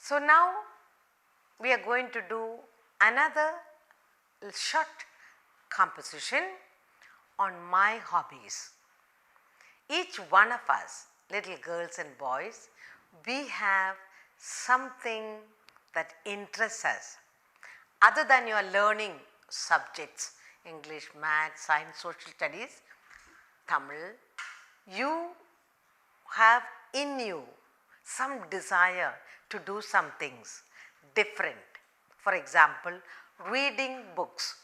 So now we are going to do another short composition on my hobbies. Each one of us, little girls and boys, we have something that interests us. Other than your learning subjects, English, Maths, Science, Social Studies, Tamil, you have in you some desire to do some things different. For example, reading books.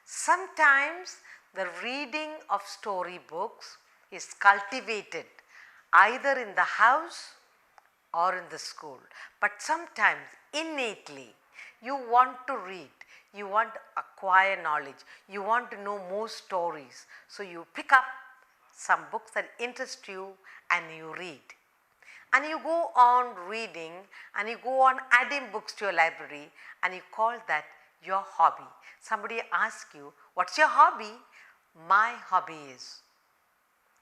Sometimes the reading of story books is cultivated either in the house or in the school, but sometimes innately you want to read, you want to acquire knowledge, you want to know more stories. So you pick up some books that interest you and you read. And you go on reading and you go on adding books to your library and you call that your hobby. Somebody asks you, what's your hobby? My hobby is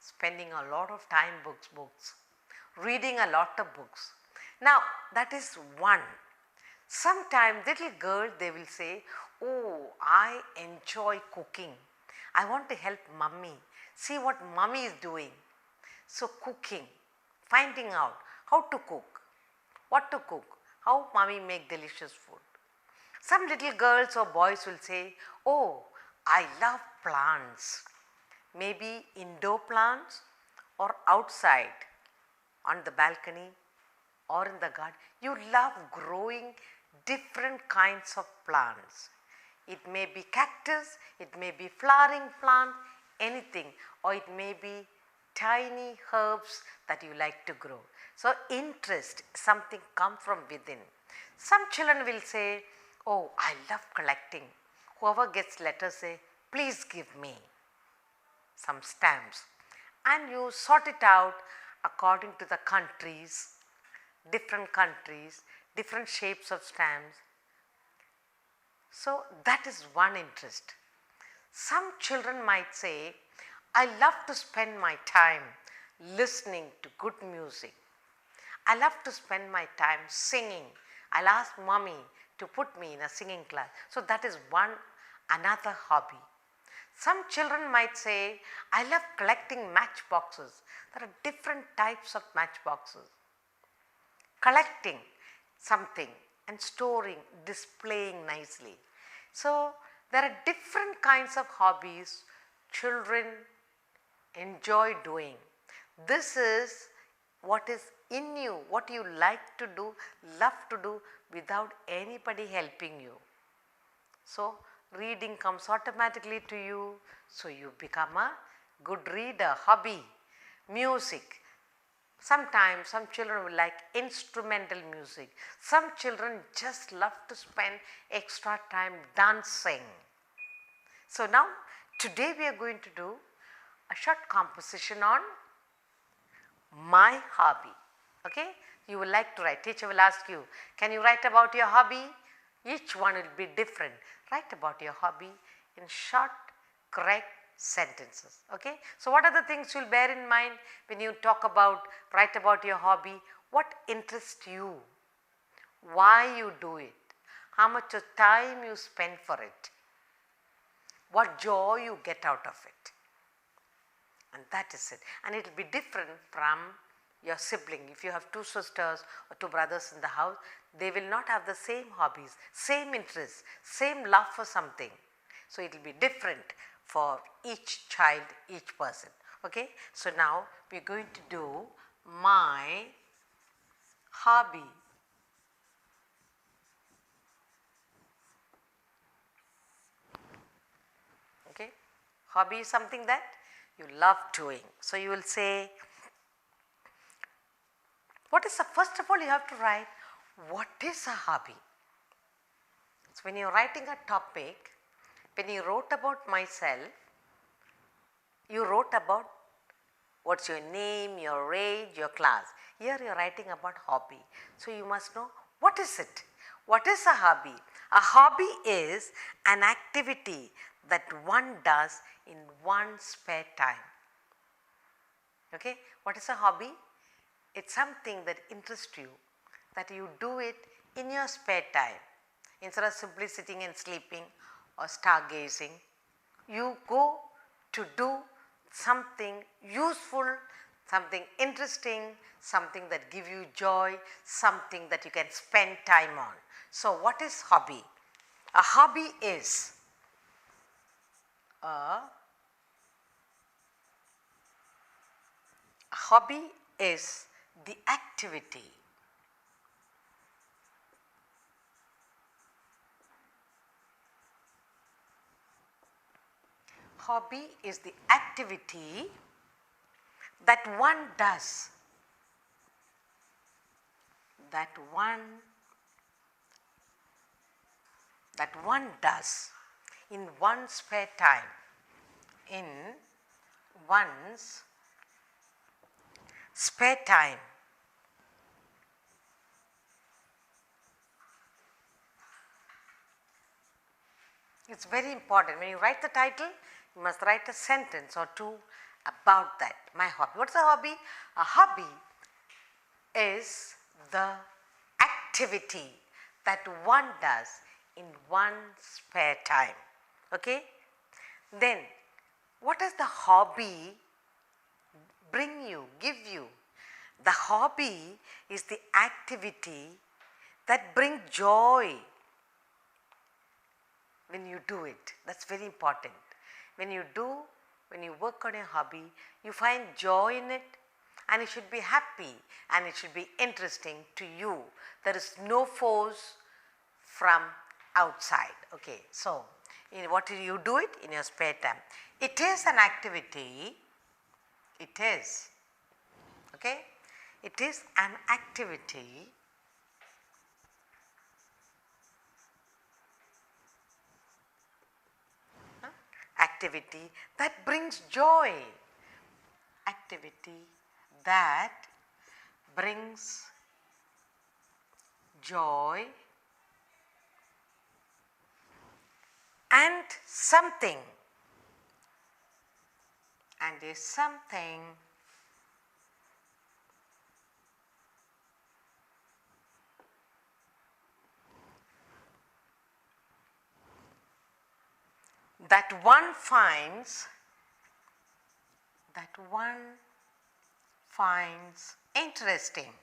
spending a lot of time books, reading a lot of books. Now that is one. Sometimes little girls, they will say, oh, I enjoy cooking. I want to help mummy. See what mummy is doing. So cooking, finding out how to cook, what to cook, how mummy make delicious food. Some little girls or boys will say, oh, I love plants. Maybe indoor plants or outside on the balcony or in the garden. You love growing different kinds of plants. It may be cactus, it may be flowering plant, anything, or it may be tiny herbs that you like to grow. So interest, something come from within. Some children will say, oh, I love collecting. Whoever gets letters say, please give me some stamps. And you sort it out according to the countries, different shapes of stamps. So that is one interest. Some children might say, I love to spend my time listening to good music. I love to spend my time singing. I'll ask mommy to put me in a singing class. So that is another hobby. Some children might say, I love collecting matchboxes. There are different types of matchboxes. Collecting something and storing, displaying nicely. So there are different kinds of hobbies children enjoy doing. This is what is in you, what you like to do, love to do without anybody helping you. So reading comes automatically to you, so you become a good reader. Hobby, music. Sometimes some children will like instrumental music. Some children just love to spend extra time dancing. So now today we are going to do a short composition on my hobby. Okay? You will like to write. Teacher will ask you, can you write about your hobby? Each one will be different. Write about your hobby in short, correct sentences. Okay? So what are the things you will bear in mind when you write about your hobby? What interests you? Why you do it? How much of time you spend for it? What joy you get out of it? And that is it. And it will be different from your sibling. If you have two sisters or two brothers in the house, they will not have the same hobbies, same interests, same love for something. So it will be different for each child, each person. Okay? So now we are going to do my hobby. Okay? Hobby is something that you love doing. So you will say, first of all you have to write, what is a hobby? So when you are writing a topic, when you wrote about myself, you wrote about what's your name, your age, your class. Here you are writing about hobby. So you must know, what is it? What is a hobby? A hobby is an activity that one does in one's spare time. Okay? What is a hobby? It's something that interests you, that you do it in your spare time. Instead of simply sitting and sleeping or stargazing, you go to do something useful, something interesting, something that give you joy, something that you can spend time on. So, what is hobby? A hobby is the activity that one does, that one does in one's spare time, in one's spare time. It's very important. When you write the title, you must write a sentence or two about that. My hobby. What's a hobby? A hobby is the activity that one does in one's spare time. Okay? Then, what does the hobby bring you, give you? The hobby is the activity that brings joy when you do it. That's very important. When you work on a hobby, you find joy in it, and it should be happy and it should be interesting to you. There is no force from outside. Okay, so what do you do it in your spare time? It is an activity. It is, okay, it is an activity that brings joy, activity that brings joy and something, and is something that one finds interesting,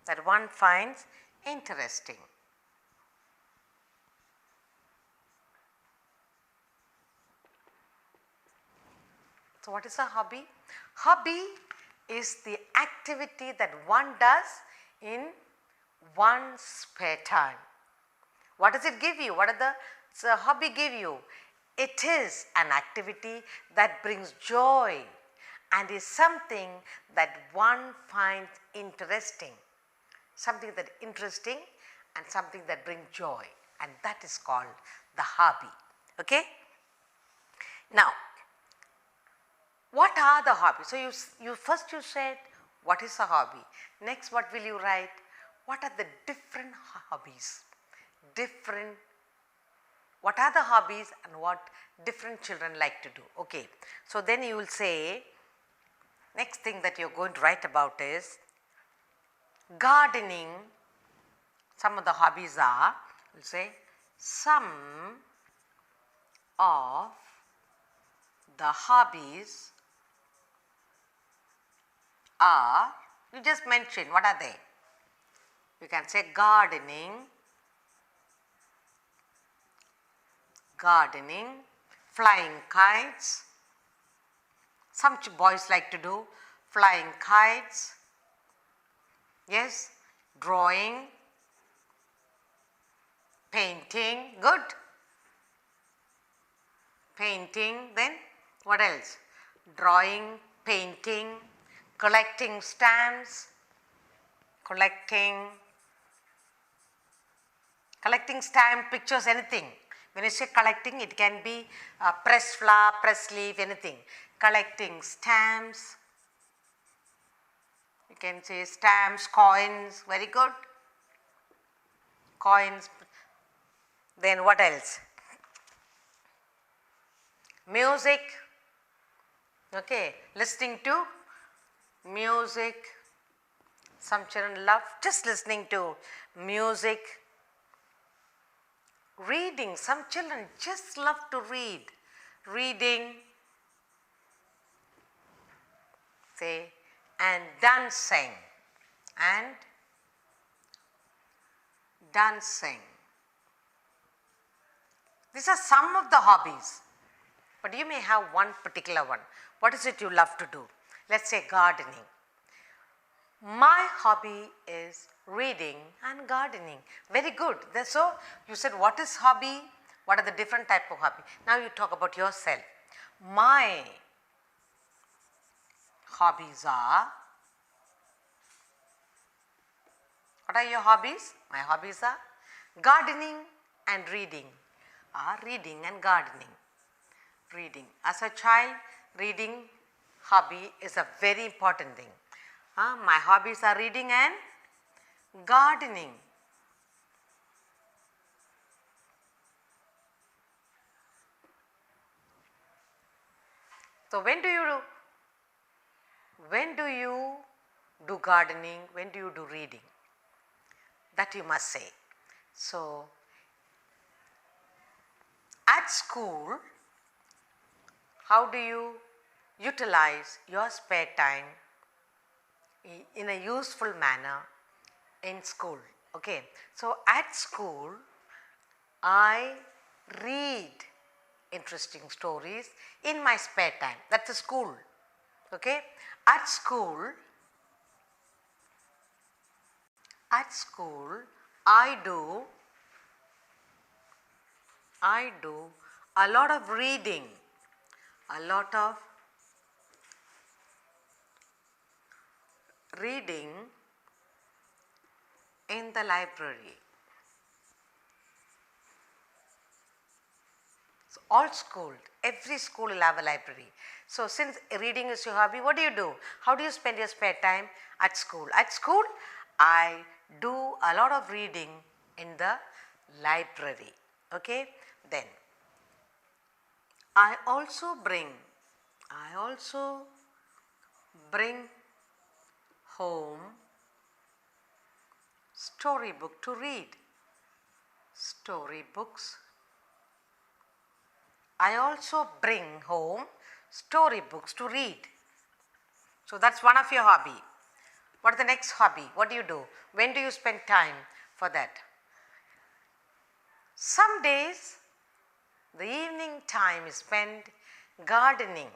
that one finds interesting. So, what is a hobby? Hobby is the activity that one does in one's spare time. What does it give you? What does the hobby give you? It is an activity that brings joy and is something that one finds interesting. Something that interesting and something that brings joy, and that is called the hobby. Okay? Now, what are the hobbies? So, you first said what is a hobby. Next, what will you write? What are the different hobbies? What are the hobbies and what different children like to do? Okay. So, then you will say, next thing that you are going to write about is gardening. Some of the hobbies are, you will say, some of the hobbies are, you just mention what are they. You can say gardening, flying kites. Some boys like to do flying kites, yes, drawing, painting, good, painting, then what else? Drawing, painting, collecting stamps, collecting stamp pictures, anything. When you say collecting, it can be press flower, press leaf, anything. Collecting stamps, you can say stamps, coins, very good, coins. Then what else? Music, okay, listening to music, Some children love just listening to music. Reading, some children just love to read. Reading, say, and dancing. And dancing. These are some of the hobbies, but you may have one particular one. What is it you love to do? Let's say gardening. My hobby is reading and gardening. Very good. So, you said what is hobby? What are the different type of hobby? Now you talk about yourself. My hobbies are, what are your hobbies? My hobbies are gardening and reading. Reading and gardening. Reading. As a child, reading hobby is a very important thing. My hobbies are reading and gardening. So, when do you do gardening? When do you do reading? That you must say. So, at school, how do you utilize your spare time in a useful manner in school? Okay. So, at school, I read interesting stories in my spare time. That is school. Okay. At school, I do a lot of reading, in the library. So, all schools, every school will have a library. So, since reading is your hobby, what do? How do you spend your spare time at school? At school, I do a lot of reading in the library. Okay. Then I also bring home storybook to read. Storybooks. I also bring home storybooks to read. So, that is one of your hobby. What is the next hobby? What do you do? When do you spend time for that? Some days the evening time is spent gardening.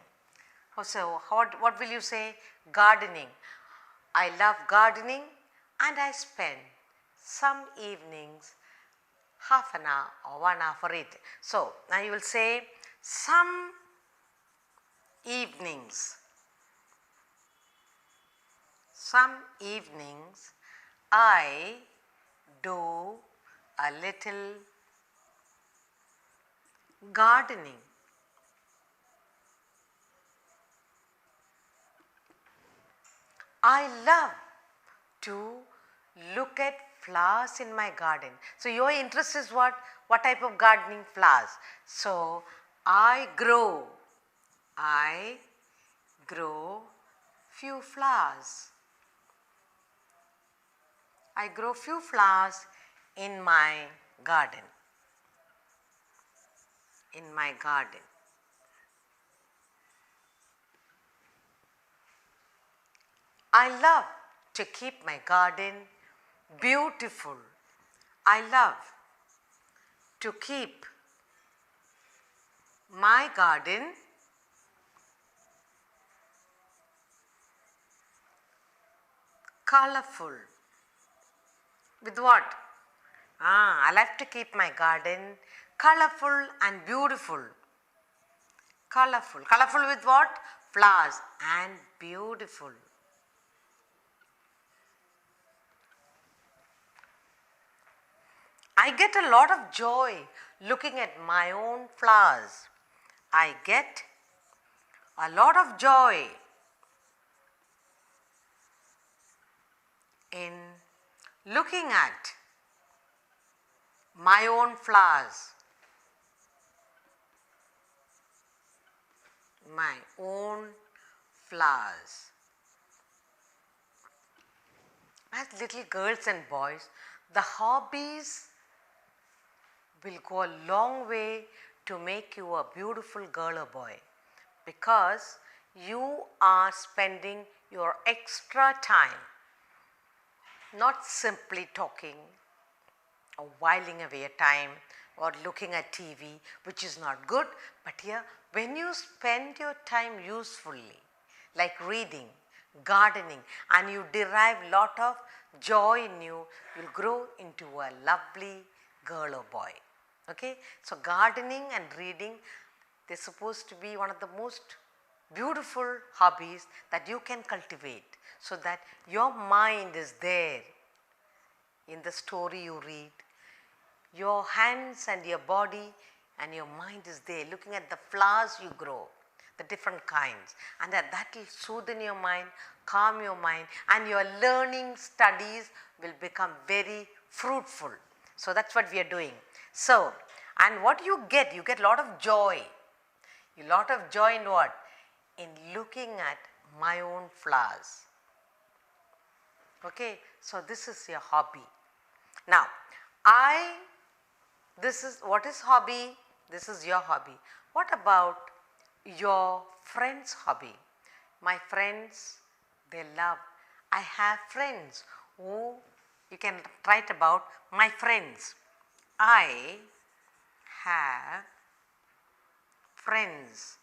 So, what will you say? Gardening. I love gardening and I spend some evenings half an hour or 1 hour for it. So, now you will say some evenings I do a little gardening. I love to look at flowers in my garden. So, your interest is what? What type of gardening? Flowers. So, I grow few flowers. I grow few flowers in my garden. I love to keep my garden beautiful. I love to keep my garden colorful. With what? I like to keep my garden colorful and beautiful. Colorful. Colorful with what? Flowers and beautiful. I get a lot of joy looking at my own flowers. I get a lot of joy in looking at my own flowers. My own flowers. as little girls and boys, the hobbies will go a long way to make you a beautiful girl or boy, because you are spending your extra time not simply talking or whiling away time or looking at TV, which is not good, but here when you spend your time usefully, like reading, gardening, and you derive lot of joy in you, you'll grow into a lovely girl or boy. Okay? So gardening and reading, they're supposed to be one of the most beautiful hobbies that you can cultivate, so that your mind is there in the story you read. Your hands and your body and your mind is there looking at the flowers you grow, the different kinds, and that will soothe in your mind, calm your mind, and your learning studies will become very fruitful. So that's what we are doing. So, and what you get a lot of joy. A lot of joy in what? In looking at my own flowers. Okay, so this is your hobby. Now, what is hobby? This is your hobby. What about your friend's hobby? My friends, they love. I have friends who, you can write about my friends. I have friends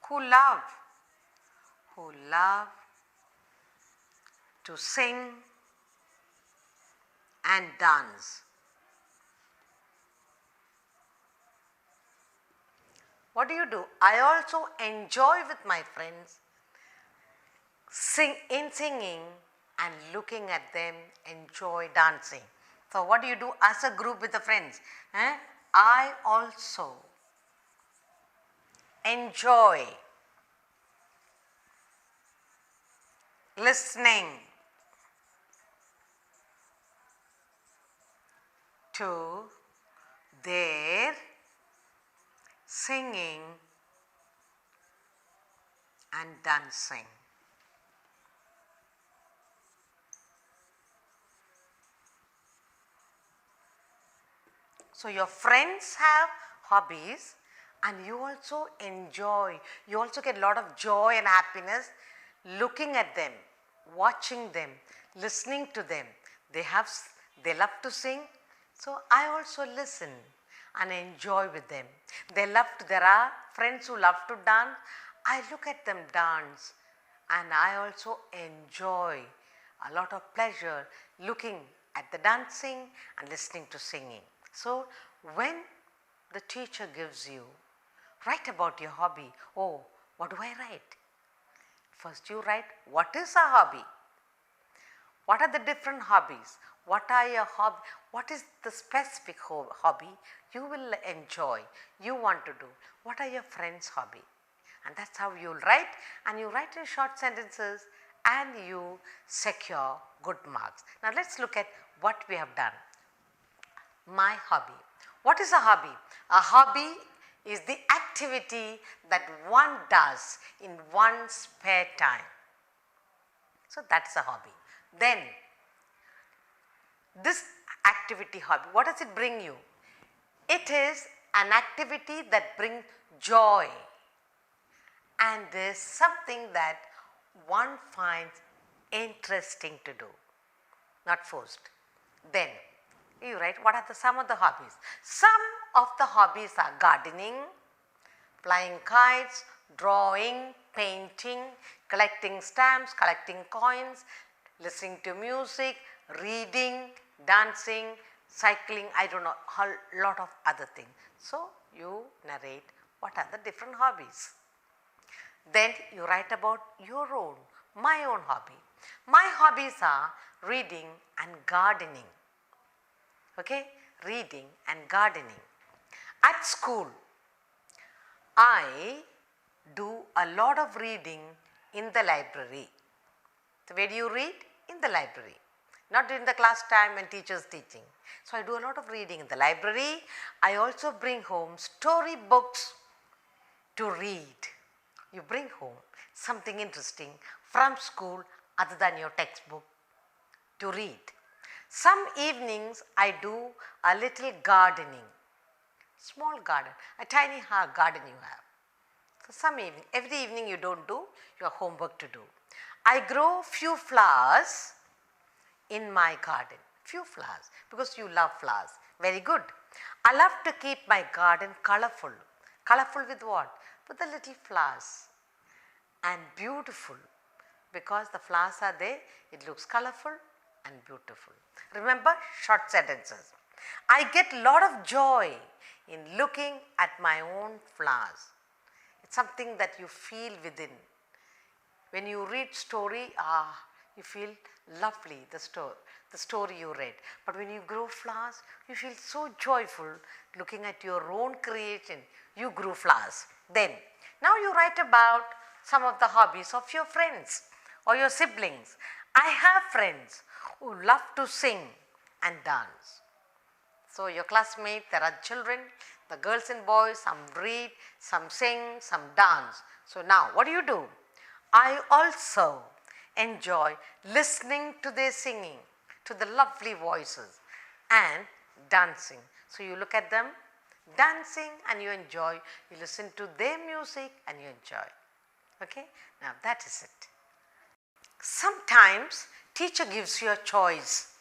who love to sing and dance. What do? I also enjoy with my friends singing and looking at them enjoy dancing. So what do you do as a group with the friends? I also enjoy listening to their singing and dancing. So your friends have hobbies and you also enjoy, you also get a lot of joy and happiness looking at them, watching them, listening to them. They love to sing, so I also listen and enjoy with them. There are friends who love to dance. I look at them dance and I also enjoy a lot of pleasure looking at the dancing and listening to singing. So when the teacher gives you, write about your hobby. Oh, what do I write? First you write, what is a hobby? What are the different hobbies? What are your hobby? What is the specific hobby you will enjoy, you want to do? What are your friends' hobby? And that's how you will write, and you write in short sentences and you secure good marks. Now let's look at what we have done. My hobby. What is a hobby? A hobby is the activity that one does in one's spare time. So that's a hobby. Then this activity hobby, what does it bring you? It is an activity that brings joy and is something that one finds interesting to do, not forced. Then you write, what are some of the hobbies? Some of the hobbies are gardening, flying kites, drawing, painting, collecting stamps, collecting coins, listening to music, reading, dancing, cycling, I don't know, a lot of other things. So you narrate what are the different hobbies. Then you write about your own, my own hobby. My hobbies are reading and gardening. Okay, reading and gardening. At school, I do a lot of reading in the library. So where do you read? In the library, not in the class time when teachers teaching. So I do a lot of reading in the library. I also bring home story books to read. You bring home something interesting from school, other than your textbook to read. Some evenings I do a little gardening, small garden, a tiny garden you have. So some evening, every evening you don't do your homework to do. I grow few flowers in my garden, few flowers, because you love flowers, very good. I love to keep my garden colorful. Colorful with what? With the little flowers, and beautiful, because the flowers are there, it looks colorful and beautiful. Remember, short sentences. I get lot of joy in looking at my own flowers. It's something that you feel within. When you read story, you feel lovely, the story you read. But when you grow flowers, you feel so joyful looking at your own creation. You grew flowers. Then, now you write about some of the hobbies of your friends or your siblings. I have friends who love to sing and dance. So your classmates, there are children, the girls and boys, some read, some sing, some dance. So now what do? I also enjoy listening to their singing, to the lovely voices, and dancing. So you look at them dancing and you enjoy, you listen to their music and you enjoy. Okay? Now that is it. Sometimes teacher gives you a choice.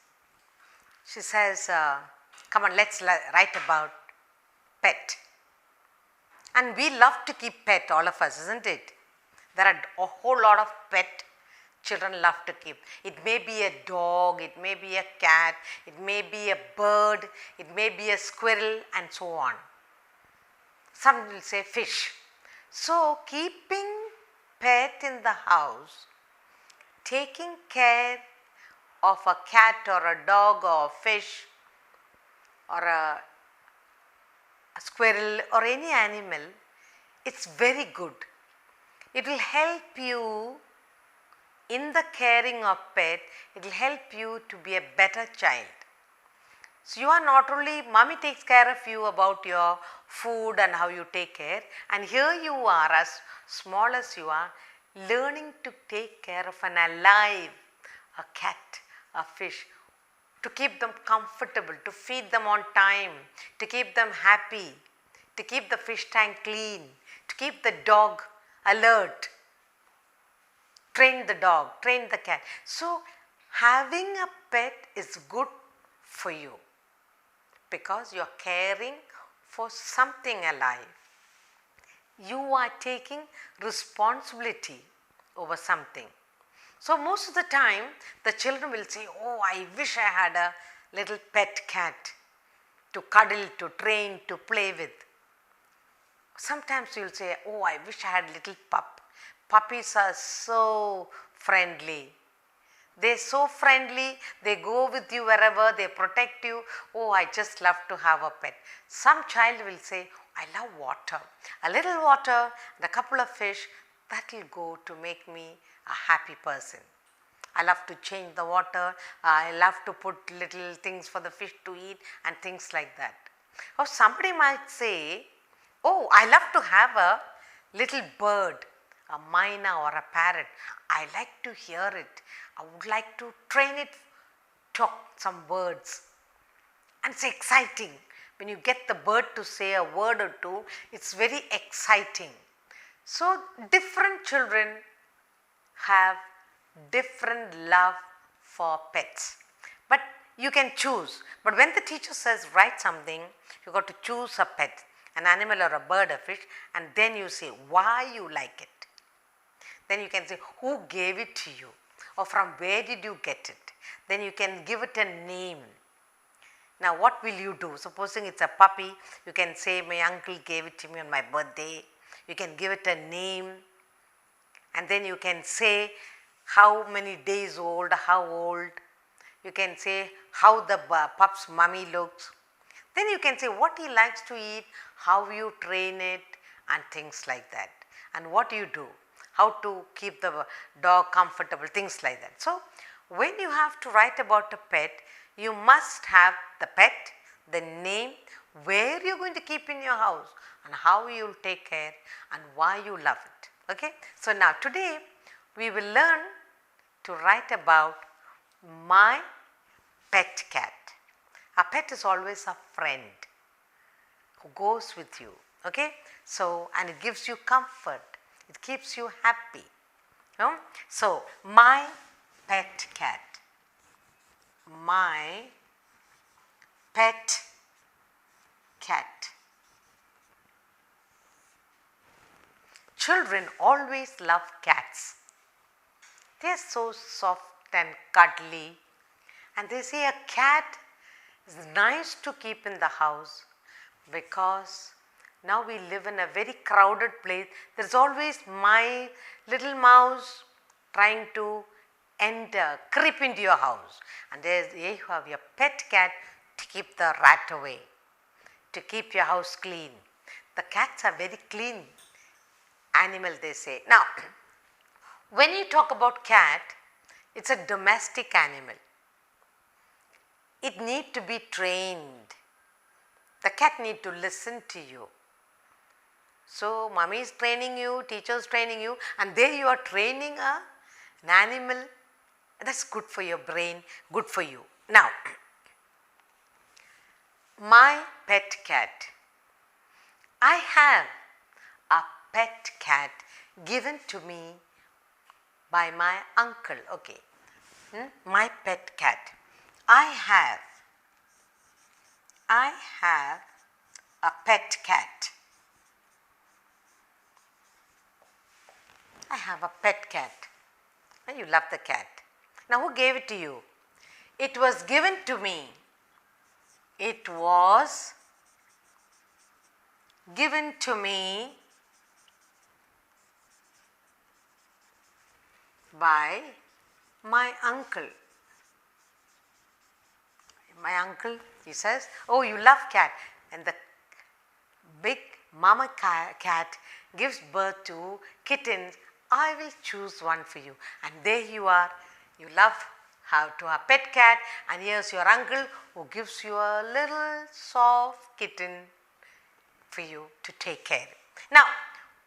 She says, come on, let's write about pet. And we love to keep pet, all of us, isn't it? There are a whole lot of pet children love to keep. It may be a dog, it may be a cat, it may be a bird, it may be a squirrel, and so on. Some will say fish. So keeping pet in the house, taking care of a cat or a dog or a fish or a squirrel or any animal, it's very good. It will help you in the caring of pet, it will help you to be a better child. So you are not only, mommy takes care of you about your food and how you take care, and here you are, as small as you are, learning to take care of an alive, a cat, a fish, to keep them comfortable, to feed them on time, to keep them happy, to keep the fish tank clean, to keep the dog alert. Train the dog, train the cat. So having a pet is good for you because you are caring for something alive. You are taking responsibility over something. So most of the time the children will say, oh, I wish I had a little pet cat to cuddle, to train, to play with. Sometimes you will say, oh, I wish I had a little pup. Puppies are so friendly. They are so friendly, they go with you wherever, they protect you. Oh, I just love to have a pet. Some child will say, I love water. A little water and a couple of fish, that will go to make me a happy person. I love to change the water, I love to put little things for the fish to eat and things like that. Or somebody might say, oh, I love to have a little bird, a myna or a parrot. I like to hear it. I would like to train it, talk some words. And it's exciting. When you get the bird to say a word or two, it's very exciting. So different children have different love for pets. But you can choose. But when the teacher says write something, you got to choose a pet, an animal or a bird or fish, and then you say why you like it. Then you can say who gave it to you or from where did you get it. Then you can give it a name. Now what will you do? Supposing it's a puppy, you can say my uncle gave it to me on my birthday. You can give it a name, and then you can say how many days old, how old. You can say how the pup's mummy looks. Then you can say what he likes to eat, how you train it and things like that. And what you do, how to keep the dog comfortable, things like that. So when you have to write about a pet, you must have the pet, the name, where you are going to keep in your house and how you will take care and why you love it. Okay? So now today we will learn to write about my pet cat. A pet is always a friend who goes with you, okay? So, and it gives you comfort, it keeps you happy. No? So, my pet cat, my pet cat. Children always love cats. They are so soft and cuddly, and they say a cat is nice to keep in the house because now we live in a very crowded place. There is always my little mouse trying to enter, creep into your house, and there you have your pet cat to keep the rat away, to keep your house clean. The cats are very clean animal, they say. Now, when you talk about cat, it's a domestic animal. It need to be trained. The cat need to listen to you. So, mommy is training you, teacher is training you, and there you are training an animal. That's good for your brain, good for you. Now, my pet cat. I have a pet cat given to me by my uncle. Okay, my pet cat. I have a pet cat. I have a pet cat. And you love the cat. Now, who gave it to you? It was given to me. It was given to me by my uncle. My uncle, he says, oh, you love cat. And the big mama cat gives birth to kittens. I will choose one for you. And there you are. You love how to have a pet cat, and here's your uncle who gives you a little soft kitten for you to take care. Now,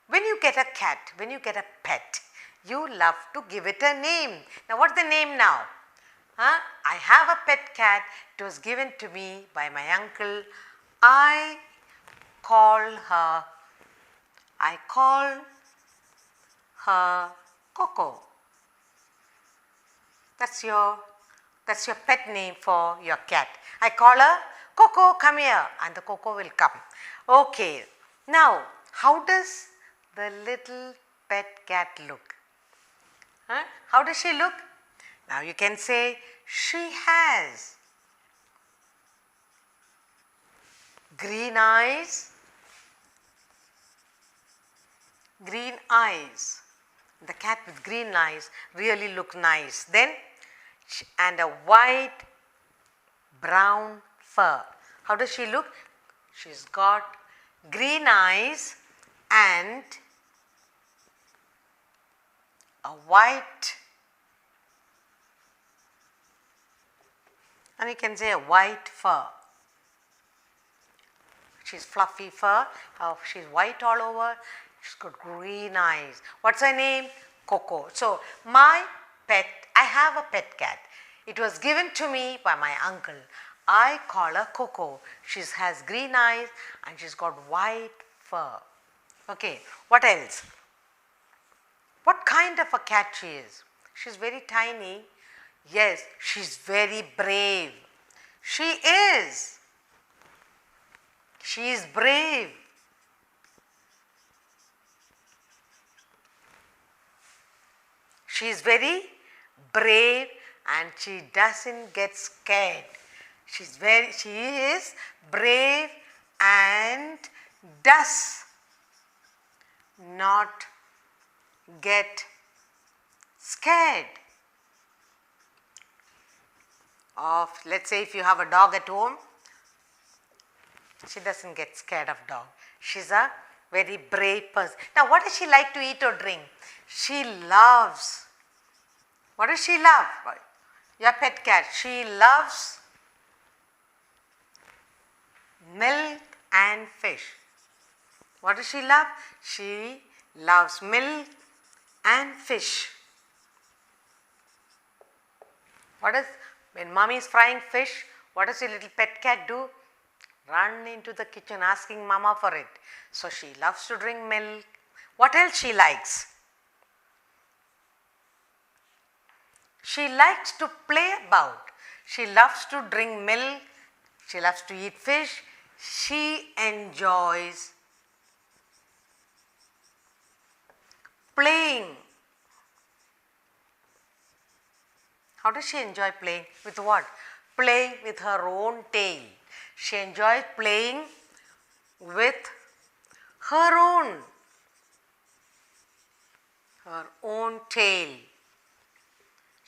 when you get a cat, when you get a pet, you love to give it a name. Now, what's the name now? I have a pet cat. It was given to me by my uncle. I call her Coco. That's your pet name for your cat. I call her Coco, come here, and the Coco will come. Okay. Now, how does the little pet cat look? How does she look? Now, you can say she has green eyes. Green eyes. The cat with green eyes really look nice. Then, and a white brown fur. How does she look? She's got green eyes and a white, and you can say a white fur. She's fluffy fur, she's white all over, she's got green eyes. What's her name? Coco. So, my pet, I have a pet cat. It was given to me by my uncle. I call her Coco. She has green eyes and she's got white fur. Okay, what else? What kind of a cat she is? She's very tiny. Yes, she's very brave. She is. She is brave. She is very brave and she doesn't get scared. She is brave and does not get scared of, let's say if you have a dog at home, she doesn't get scared of dog. She's a very brave person. Now, what does she like to eat or drink? She loves, what does she love? Your pet cat, she loves milk and fish. What does she love? She loves milk and fish. What is, when mommy is frying fish, what does your little pet cat do? Run into the kitchen asking mama for it. So she loves to drink milk. What else she likes? She likes to play about. She loves to drink milk. She loves to eat fish. She enjoys playing. How does she enjoy playing? With what? Playing with her own tail. She enjoys playing with her own tail.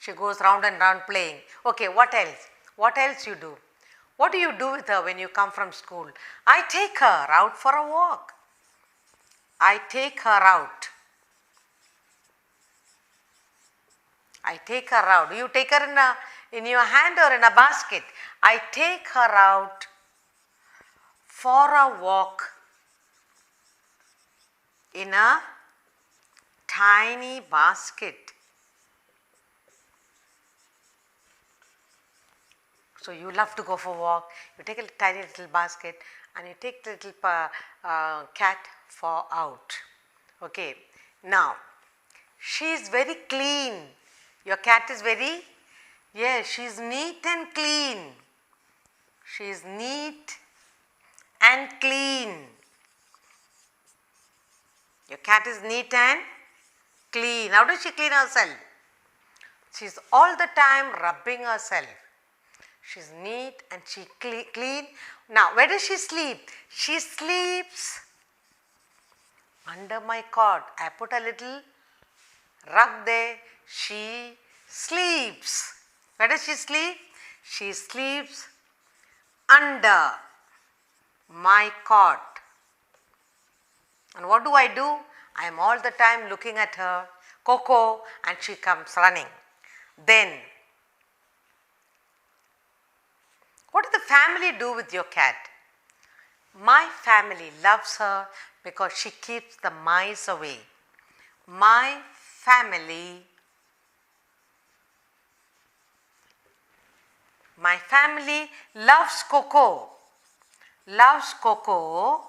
She goes round and round playing. Okay, what else? What else you do? What do you do with her when you come from school? I take her out for a walk. I take her out. I take her out. You take her in your hand or in a basket. I take her out for a walk in a tiny basket. So you love to go for a walk. You take a tiny little basket and you take the little cat for out. Okay. Now, she is very clean. Your cat is very, yes, she is neat and clean. She is neat and clean. Your cat is neat and clean. How does she clean herself? She is all the time rubbing herself. She is neat and she clean. Now, where does she sleep? She sleeps under my cot. I put a little rug there. She sleeps. Where does she sleep? She sleeps under my cot. And what do? I am all the time looking at her, Coco, and she comes running. Then, what does the family do with your cat? My family loves her because she keeps the mice away. My family loves Coco. Loves Coco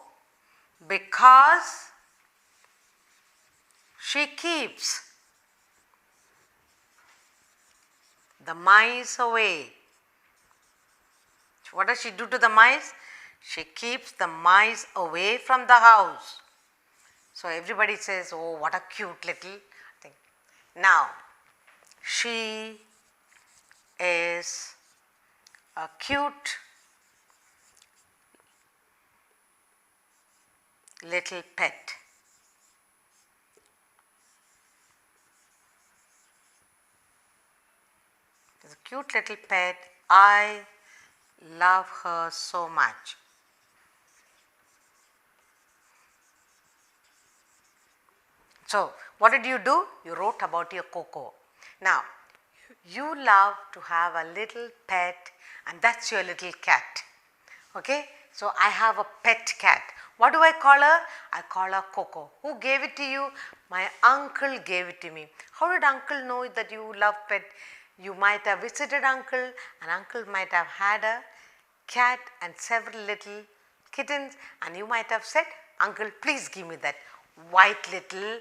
because she keeps the mice away. What does she do to the mice? She keeps the mice away from the house. So everybody says, oh, what a cute little thing. Now, she is a cute little pet. It's a cute little pet. I love her so much. So, what did you do? You wrote about your Coco. Now, you love to have a little pet and that's your little cat. Okay? So, I have a pet cat. What do I call her? I call her Coco. Who gave it to you? My uncle gave it to me. How did uncle know that you love pet? You might have visited uncle and uncle might have had a cat and several little kittens and you might have said, uncle, please give me that white little,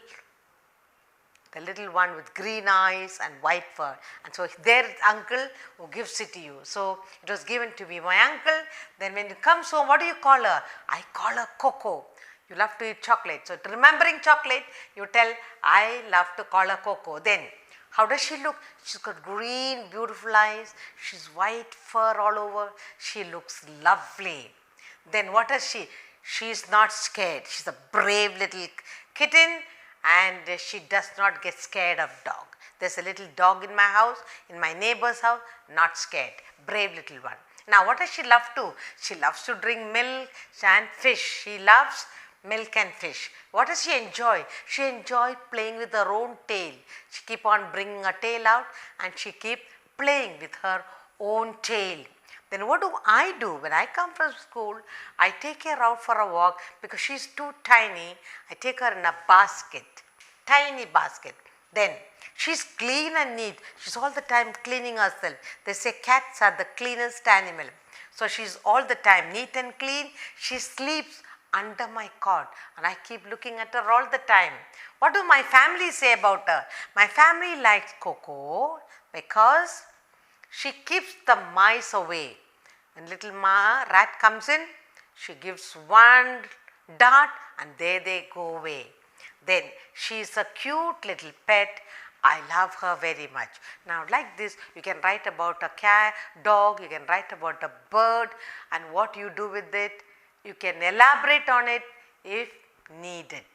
the little one with green eyes and white fur. And so there is uncle who gives it to you. So it was given to me, my uncle. Then when it comes home, what do you call her? I call her Coco. You love to eat chocolate. So remembering chocolate, you tell, I love to call her Coco. Then how does she look? She's got green, beautiful eyes. She's white fur all over. She looks lovely. Then what is she? She is not scared. She's a brave little kitten and she does not get scared of dog. There's a little dog in my house, in my neighbor's house, not scared, brave little one. Now what does she love to? She loves to drink milk and fish. She loves milk and fish. What does she enjoy? She enjoys playing with her own tail. She keep on bringing her tail out and she keep playing with her own tail. Then what do? When I come from school, I take her out for a walk because she is too tiny. I take her in a basket, tiny basket. Then she's clean and neat. She's all the time cleaning herself. They say cats are the cleanest animal. So she's all the time neat and clean. She sleeps under my cot and I keep looking at her all the time. What do my family say about her? My family likes Coco because she keeps the mice away. When little rat comes in, she gives one dart and there they go away. Then she is a cute little pet. I love her very much. Now like this you can write about a cat, dog, you can write about a bird and what you do with it. You can elaborate on it if needed.